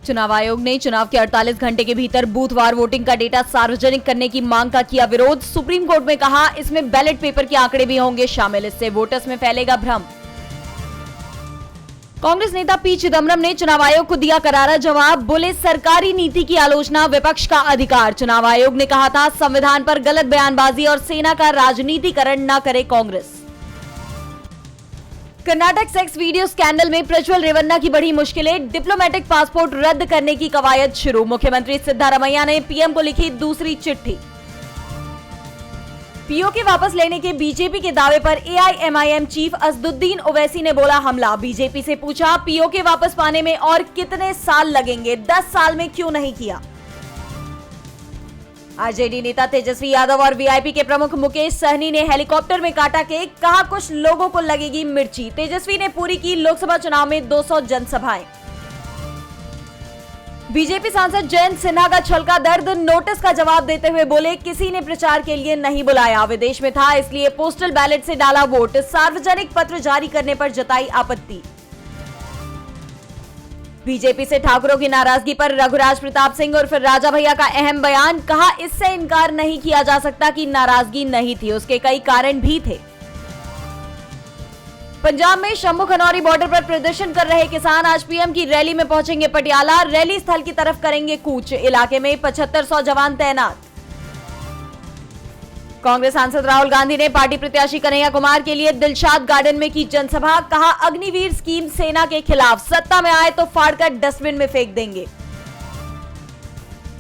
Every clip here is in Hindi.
चुनाव आयोग ने चुनाव के 48 घंटे के भीतर बूथवार वोटिंग का डेटा सार्वजनिक करने की मांग का किया विरोध। सुप्रीम कोर्ट में कहा इसमें बैलेट पेपर के आंकड़े भी होंगे शामिल, इससे वोटर्स में फैलेगा भ्रम। कांग्रेस नेता पी चिदम्बरम ने चुनाव आयोग को दिया करारा जवाब, बोले सरकारी नीति की आलोचना विपक्ष का अधिकार। चुनाव आयोग ने कहा था संविधान पर गलत बयानबाजी और सेना का राजनीतिकरण न करे Congress. Karnataka sex video scandal में प्रज्वल रेवन्ना की बड़ी मुश्किलें, डिप्लोमेटिक पासपोर्ट रद्द करने की कवायद शुरू। मुख्यमंत्री सिद्धारमैया ने पीएम को लिखी दूसरी चिट्ठी। पीओके वापस लेने के बीजेपी के दावे पर एआईएमआईएम चीफ असदुद्दीन ओवैसी ने बोला हमला। बीजेपी से पूछा पीओके वापस पाने में और कितने साल लगेंगे, 10 साल में क्यों नहीं किया। आरजेडी नेता तेजस्वी यादव और वीआईपी के प्रमुख मुकेश सहनी ने हेलीकॉप्टर में काटा केक, कहा कुछ लोगों को लगेगी मिर्ची। तेजस्वी ने पूरी की लोकसभा चुनाव में 200 जनसभाएं। बीजेपी सांसद जयंत सिन्हा का छलका दर्द, नोटिस का जवाब देते हुए बोले किसी ने प्रचार के लिए नहीं बुलाया, विदेश में था इसलिए पोस्टल बैलेट से डाला वोट। सार्वजनिक पत्र जारी करने पर जताई आपत्ति। बीजेपी से ठाकुरों की नाराजगी पर रघुराज प्रताप सिंह और फिर राजा भैया का अहम बयान, कहा इससे इनकार नहीं किया जा सकता कि नाराजगी नहीं थी, उसके कई कारण भी थे। पंजाब में शंभू खनौरी बॉर्डर पर प्रदर्शन कर रहे किसान आज पीएम की रैली में पहुंचेंगे पटियाला, रैली स्थल की तरफ करेंगे कूच। इलाके में 7500 जवान तैनात। कांग्रेस सांसद राहुल गांधी ने पार्टी प्रत्याशी कन्हैया कुमार के लिए दिलशाद गार्डन में की जनसभा, कहा अग्निवीर स्कीम सेना के खिलाफ, सत्ता में आए तो फाड़कर डस्टबिन में फेंक देंगे।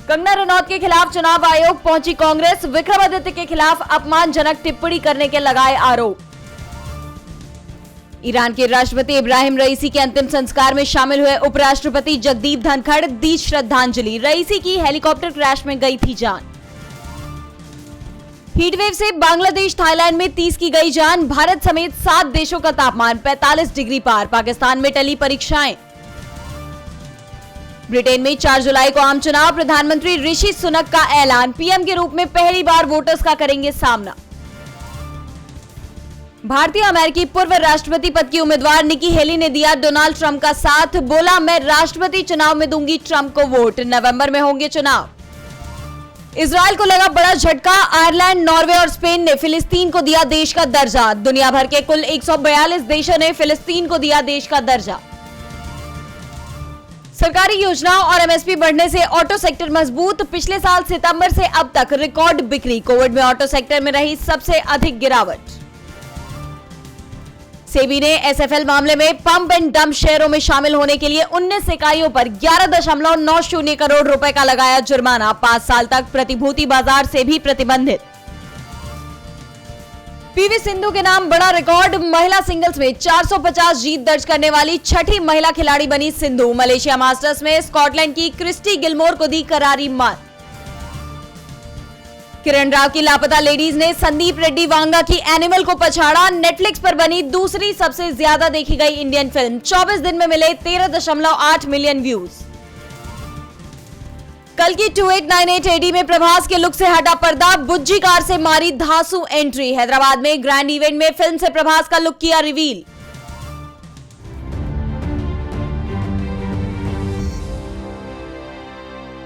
कंगना रनौत के खिलाफ चुनाव आयोग पहुंची कांग्रेस, विक्रमादित्य के खिलाफ अपमानजनक टिप्पणी करने के लगाए आरोप। ईरान के राष्ट्रपति इब्राहिम रईसी के अंतिम संस्कार में शामिल हुए उपराष्ट्रपति जगदीप धनखड़, दी श्रद्धांजलि। रईसी की हेलीकॉप्टर क्रैश में गई थी जान। हीटवेव से बांग्लादेश थाईलैंड में 30 की गई जान। भारत समेत 7 देशों का तापमान 45 डिग्री पार। पाकिस्तान में टली परीक्षाएं। ब्रिटेन में 4 जुलाई को आम चुनाव, प्रधानमंत्री ऋषि सुनक का ऐलान, पीएम के रूप में पहली बार वोटर्स का करेंगे सामना। भारतीय अमेरिकी पूर्व राष्ट्रपति पद की उम्मीदवार निकी हेली ने दिया डोनाल्ड ट्रंप का साथ, बोला मैं राष्ट्रपति चुनाव में दूंगी ट्रंप को वोट, नवंबर में होंगे चुनाव। इजरायल को लगा बड़ा झटका, आयरलैंड, नॉर्वे और स्पेन ने फिलिस्तीन को दिया देश का दर्जा। दुनिया भर के कुल 142 देशों ने फिलिस्तीन को दिया देश का दर्जा। सरकारी योजनाओं और एमएसपी बढ़ने से ऑटो सेक्टर मजबूत, पिछले साल सितंबर से अब तक रिकॉर्ड बिक्री। कोविड में ऑटो सेक्टर में रही सबसे अधिक गिरावट। सेबी ने एसएफएल मामले में पंप एंड डंप शेयरों में शामिल होने के लिए 19 इकाइयों पर 11.90 करोड़ रुपए का लगाया जुर्माना। 5 साल तक प्रतिभूति बाजार से भी प्रतिबंधित। पीवी सिंधु के नाम बड़ा रिकॉर्ड, महिला सिंगल्स में 450 जीत दर्ज करने वाली छठी महिला खिलाड़ी बनी सिंधु। मलेशिया मास्टर्स में स्कॉटलैंड की क्रिस्टी गिलमोर को दी करारी मात। किरण राव की लापता लेडीज ने संदीप रेड्डी वांगा की एनिमल को पछाड़ा। नेटफ्लिक्स पर बनी दूसरी सबसे ज्यादा देखी गई इंडियन फिल्म, 24 दिन में मिले 13.8 मिलियन व्यूज। कल की 2898 एडी में प्रभास के लुक से हटा पर्दा, बुज्जी कार से मारी धांसू एंट्री। हैदराबाद में ग्रैंड इवेंट में फिल्म से प्रभास का लुक किया रिवील।